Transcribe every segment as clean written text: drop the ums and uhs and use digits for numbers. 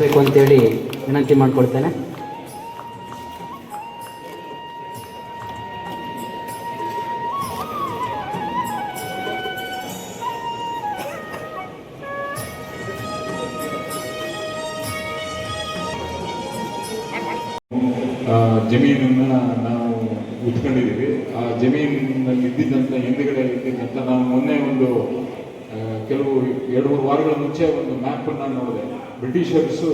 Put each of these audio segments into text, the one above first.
ಬೇಕು ಅಂತೇಳಿ ವಿನಂತಿ ಮಾಡಿಕೊಳ್ತೇನೆ. ಜಮೀನನ್ನು ನಾವು ಉತ್ಕೊಂಡಿದ್ದೀವಿ. ಆ ಜಮೀನಿನಲ್ಲಿ ಇದ್ದಿದ್ದಂಥ ಹಿಂದುಗಡೆ ಇದ್ದಿದ್ದಂಥ ನಾವು ಮೊನ್ನೆ ಒಂದು ಕೆಲವು 2-3 ವಾರಗಳ ಮುಂಚೆ ಒಂದು ಮ್ಯಾಪನ್ನು ನೋಡಿದೆ. ಬ್ರಿಟಿಷರ್ಸು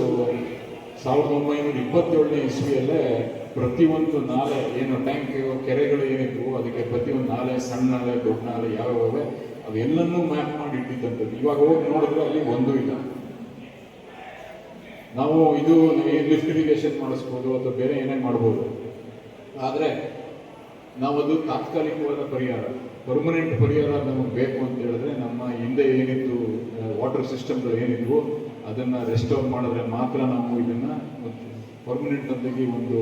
1927ನೇ ಇಸ್ವಿಯಲ್ಲೇ ಪ್ರತಿಯೊಂದು ನಾಲೆ ಏನು ಟ್ಯಾಂಕ್ ಕೆರೆಗಳು ಏನಿದ್ವು ಅದಕ್ಕೆ ಪ್ರತಿಯೊಂದು ನಾಲೆ, ಸಣ್ಣ ನಾಲೆ, ದೊಡ್ಡ ನಾಲೆ ಯಾವ್ಯಾವೆ ಅದೆಲ್ಲನೂ ಮ್ಯಾಪ್ ಮಾಡಿ ಇಟ್ಟಿದ್ದಂಥದ್ದು. ಇವಾಗ ಹೋಗಿ ನೋಡಿದ್ರೆ ಅಲ್ಲಿ ಒಂದೂ ಇಲ್ಲ. ನಾವು ಇದು ಲಿಫ್ಟ್ ಇರಿಗೇಷನ್ ಮಾಡಿಸ್ಬೋದು ಅಥವಾ ಬೇರೆ ಏನೇ ಮಾಡ್ಬೋದು, ಆದರೆ ನಾವದು ತಾತ್ಕಾಲಿಕವಾದ ಪರಿಹಾರ, ಪರ್ಮನೆಂಟ್ ಪರಿಹಾರ ನಮಗೆ ಬೇಕು ಅಂತ ಹೇಳಿದ್ರೆ ನಮ್ಮ ಹಿಂದೆ ಏನಿತ್ತು ವಾಟರ್ ಸಿಸ್ಟಮ್ಗಳು ಏನಿದ್ವು ಅದನ್ನು ರೆಸ್ಟೋರ್ ಮಾಡಿದ್ರೆ ಮಾತ್ರ ನಾವು ಇದನ್ನು ಪರ್ಮನೆಂಟ್ ಅಂತಾಗಿ ಒಂದು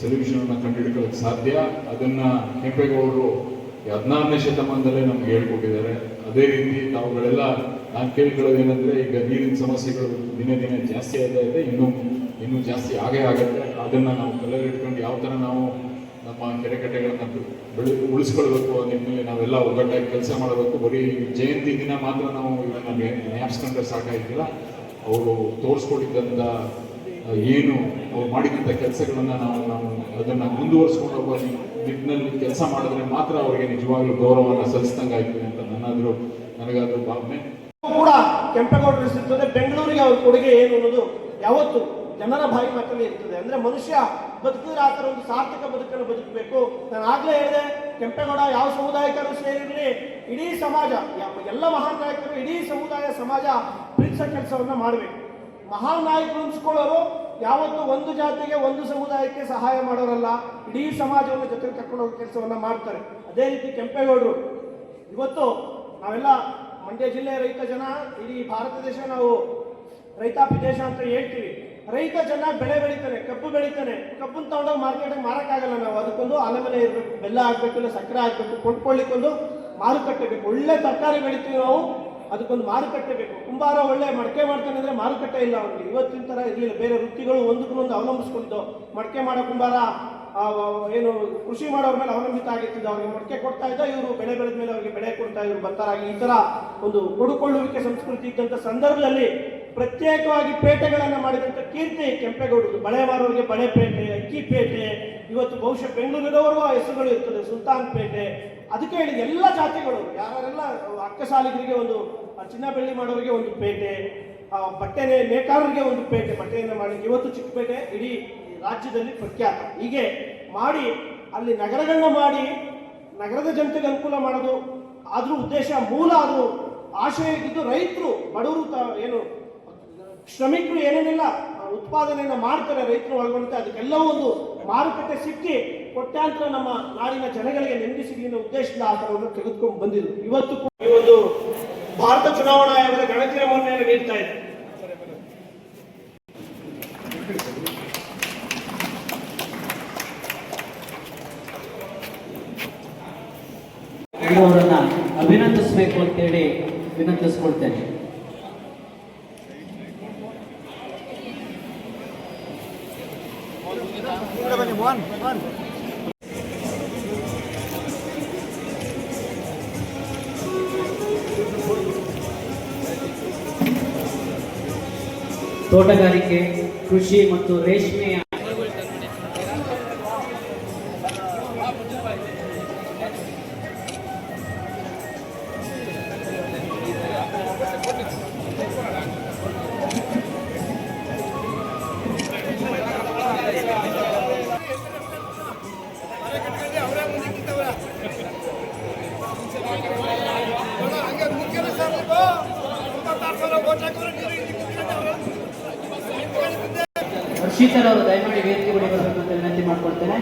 ಸೊಲ್ಯೂಷನನ್ನು ಕಂಡುಹಿಡ್ಕೊಳ್ಳೋಕ್ಕೆ ಸಾಧ್ಯ. ಅದನ್ನು ಕೆಂಪೇಗೌಡರು 16ನೇ ಶತಮಾನದಲ್ಲೇ ನಮ್ಗೆ ಹೇಳ್ಕೊಟ್ಟಿದ್ದಾರೆ. ಅದೇ ರೀತಿ ತಾವುಗಳೆಲ್ಲ ನಾನು ಕೇಳ್ಕೊಳ್ಳೋದು ಏನಂದರೆ, ಈಗ ನೀರಿನ ಸಮಸ್ಯೆಗಳು ದಿನೇ ದಿನೇ ಜಾಸ್ತಿ ಆಗ್ತಾ ಇದೆ, ಇನ್ನೂ ಜಾಸ್ತಿ ಆಗೇ ಆಗುತ್ತೆ. ಅದನ್ನು ನಾವು ಕಲ್ಲಲ್ಲಿಟ್ಕೊಂಡು ಯಾವ ಥರ ನಾವು ನಮ್ಮ ಕೆರೆ ಕಟ್ಟೆಗಳನ್ನು ಉಳಿಸ್ಕೊಳ್ಬೇಕು ನಿಮ್ಮಲ್ಲಿ ನಾವೆಲ್ಲ ಒಗ್ಗಟ್ಟಾಗಿ ಕೆಲಸ ಮಾಡಬೇಕು. ಬರೀ ಜಯಂತಿ ದಿನ ಮಾತ್ರ ನಾವು ಇದನ್ನು ಜ್ಞಾಪಿಸ್ಕೊಂಡ್ರೆ ಸಾಕಾಗಿಲ್ಲ. ಅವರು ತೋರಿಸ್ಕೊಟ್ಟಿದ್ದಂಥ ಏನು ಅವ್ರು ಮಾಡಿದಂಥ ಕೆಲಸಗಳನ್ನು ನಾವು ಅದನ್ನು ಮುಂದುವರಿಸ್ಕೊಂಡು ಹೋಗೋ ನಿಟ್ಟಿನಲ್ಲಿ ಕೆಲಸ ಮಾಡಿದ್ರೆ ಮಾತ್ರ ಅವರಿಗೆ ನಿಜವಾಗ್ಲೂ ಗೌರವವನ್ನು ಸಲ್ಲಿಸ್ದಂಗೆ ಆಗ್ತದೆ ಅಂತ ನನಗಾದ್ರೂ ಭಾವನೆ ಕೂಡ ಕೆಂಪೇಗೌಡರು ಇರ್ತದೆ. ಬೆಂಗಳೂರಿಗೆ ಅವ್ರ ಕೊಡುಗೆ ಏನು ಅನ್ನೋದು ಯಾವತ್ತು ಜನರ ಬಾಯಿ ಮಾತಲ್ಲಿ ಇರ್ತದೆ. ಅಂದ್ರೆ ಮನುಷ್ಯ ಬದುಕಿದ್ರೆ ಆ ಥರ ಒಂದು ಸಾರ್ಥಕ ಬದುಕನ್ನು ಬದುಕಬೇಕು. ನಾನು ಆಗ್ಲೇ ಹೇಳಿದೆ, ಕೆಂಪೇಗೌಡ ಯಾವ ಸಮುದಾಯಕ್ಕೂ ಸೇರಿರಲಿ, ಇಡೀ ಸಮಾಜ, ಎಲ್ಲ ಮಹಾನ್ ನಾಯಕರು ಇಡೀ ಸಮುದಾಯ ಸಮಾಜ ಪ್ರೀತಿಸೋ ಕೆಲಸವನ್ನ ಮಾಡಬೇಕು. ಮಹಾನ್ ನಾಯಕರು ಅನ್ಸ್ಕೊಳ್ಳೋರು ಯಾವತ್ತು ಒಂದು ಜಾತಿಗೆ ಒಂದು ಸಮುದಾಯಕ್ಕೆ ಸಹಾಯ ಮಾಡೋರಲ್ಲ, ಇಡೀ ಸಮಾಜವನ್ನು ಜೊತೆಗೆ ಕರ್ಕೊಂಡು ಹೋಗೋ ಕೆಲಸವನ್ನ ಮಾಡ್ತಾರೆ. ಅದೇ ರೀತಿ ಕೆಂಪೇಗೌಡರು ಇವತ್ತು ನಾವೆಲ್ಲ ಮಂಡ್ಯ ಜಿಲ್ಲೆ ರೈತ ಜನ, ಇಡೀ ಭಾರತ ದೇಶ ನಾವು ರೈತಾಪಿ ದೇಶ ಅಂತ ಹೇಳ್ತೀವಿ. ರೈತ ಚೆನ್ನಾಗಿ ಬೆಳೆ ಬೆಳಿತಾನೆ, ಕಬ್ಬು ಬೆಳಿತಾನೆ, ಕಬ್ಬನ್ನು ತಗೊಂಡೋಗಿ ಮಾರ್ಕೆಟಿಗೆ ಮಾರಕ್ಕಾಗಲ್ಲ. ನಾವು ಅದಕ್ಕೊಂದು ಆಲೆಮನೆ ಇರಬೇಕು, ಬೆಲ್ಲ ಹಾಕ್ಬೇಕು, ಇಲ್ಲ ಸಕ್ಕರೆ ಹಾಕ್ಬೇಕು, ಕೊಂಡ್ಕೊಳ್ಳಿಕ್ಕೊಂದು ಮಾರುಕಟ್ಟೆ ಬೇಕು. ಒಳ್ಳೆ ತರಕಾರಿ ಬೆಳಿತೀವಿ ನಾವು, ಅದಕ್ಕೊಂದು ಮಾರುಕಟ್ಟೆ ಬೇಕು. ಕುಂಬಾರ ಒಳ್ಳೆ ಮಡಕೆ ಮಾಡ್ತಾನೆ ಅಂದ್ರೆ ಮಾರುಕಟ್ಟೆ ಇಲ್ಲ ಅವನಿಗೆ. ಇವತ್ತಿನ ತರ ಇರಲಿಲ್ಲ, ಬೇರೆ ವೃತ್ತಿಗಳು ಒಂದಕ್ಕೊಂದು ಅವಲಂಬಿಸ್ಕೊಂಡಿದ್ದು. ಮಡಕೆ ಮಾಡೋ ಕುಂಬಾರ ಏನು ಕೃಷಿ ಮಾಡೋರ ಮೇಲೆ ಅವಲಂಬಿತ ಆಗಿರ್ತಿದ್ದ. ಅವ್ರಿಗೆ ಮಡಕೆ ಕೊಡ್ತಾ ಇದ್ದ, ಇವರು ಬೆಳೆ ಬೆಳೆದ ಮೇಲೆ ಅವ್ರಿಗೆ ಬೆಳೆ ಕೊಡ್ತಾ ಇದ್ರು, ಬರ್ತಾರಾಗಿ. ಈ ತರ ಒಂದು ಕೊಡುಕೊಳ್ಳುವಿಕೆ ಸಂಸ್ಕೃತಿ ಇದ್ದಂಥ ಸಂದರ್ಭದಲ್ಲಿ ಪ್ರತ್ಯೇಕವಾಗಿ ಪೇಟೆಗಳನ್ನು ಮಾಡಿದಂಥ ಕೀರ್ತಿ ಕೆಂಪೇಗೌಡರು. ಬಳೆ ಮಾರೋರಿಗೆ ಬಳೆ ಪೇಟೆ, ಅಕ್ಕಿ ಪೇಟೆ, ಇವತ್ತು ಬಹುಶಃ ಬೆಂಗಳೂರಿನವರೆಗೂ ಆ ಹೆಸರುಗಳು ಇರ್ತದೆ, ಸುಲ್ತಾನ್ ಪೇಟೆ. ಅದಕ್ಕೆ ಹೇಳಿ ಎಲ್ಲ ಜಾತಿಗಳು ಯಾರೆಲ್ಲ ಅಕ್ಕಸಾಲಿಗರಿಗೆ ಒಂದು ಚಿನ್ನ ಬೆಳ್ಳಿ ಮಾಡೋರಿಗೆ ಒಂದು ಪೇಟೆ, ಬಟ್ಟೆ ನೇಕಾರರಿಗೆ ಒಂದು ಪೇಟೆ, ಬಟ್ಟೆಯನ್ನು ಮಾಡಲಿಕ್ಕೆ ಇವತ್ತು ಚಿಕ್ಕಪೇಟೆ ಇಡೀ ರಾಜ್ಯದಲ್ಲಿ ಪ್ರಖ್ಯಾತ. ಹೀಗೆ ಮಾಡಿ ಅಲ್ಲಿ ನಗರಗಳನ್ನ ಮಾಡಿ ನಗರದ ಜನತೆಗೆ ಅನುಕೂಲ ಮಾಡೋದು ಆದ್ರೂ ಉದ್ದೇಶ, ಮೂಲ ಅದು ಆಶಯ ಇದ್ದು ರೈತರು, ಬಡವರು, ಏನು ಶ್ರಮಿಕರು ಏನೇನೆಲ್ಲ ಉತ್ಪಾದನೆಯನ್ನು ಮಾಡ್ತಾರೆ ರೈತರು ಒಳಗೊಂಡಂತೆ ಅದಕ್ಕೆಲ್ಲವೂ ಒಂದು ಮಾರುಕಟ್ಟೆ ಸಿಕ್ಕಿ ಕೋಟ್ಯಾಂತರ ನಮ್ಮ ನಾಡಿನ ಜನಗಳಿಗೆ ನೆಮ್ಮದಿ ಸಿಗಲಿನ ಉದ್ದೇಶದಿಂದ ಆ ಥರವನ್ನು ತೆಗೆದುಕೊಂಡು ಬಂದಿದ್ರು. ಇವತ್ತು ಈ ಒಂದು ಭಾರತ ಚುನಾವಣಾ ಆಯೋಗದ ಗಣತಿಯ ಮೊನ್ನೆಯನ್ನು ನೀಡ್ತಾ ಇದೆ. ಅವರನ್ನ ಅಭಿನಂದಿಸಬೇಕು ಅಂತೇಳಿ ವಿನಂತಿಸ್ಕೊಳ್ತೇನೆ. ತೋಟಗಾರಿಕೆ, ಕೃಷಿ ಮತ್ತು ರೇಷ್ಮೆಯ ಶೀತಲ್ ಅವರು ದಯಮಾಡಿ ವೇದಿಕೆ ಬಳಿ ಬರಬೇಕು ಅಂತ ವಿನಂತಿ ಮಾಡ್ಕೊಳ್ತೇನೆ.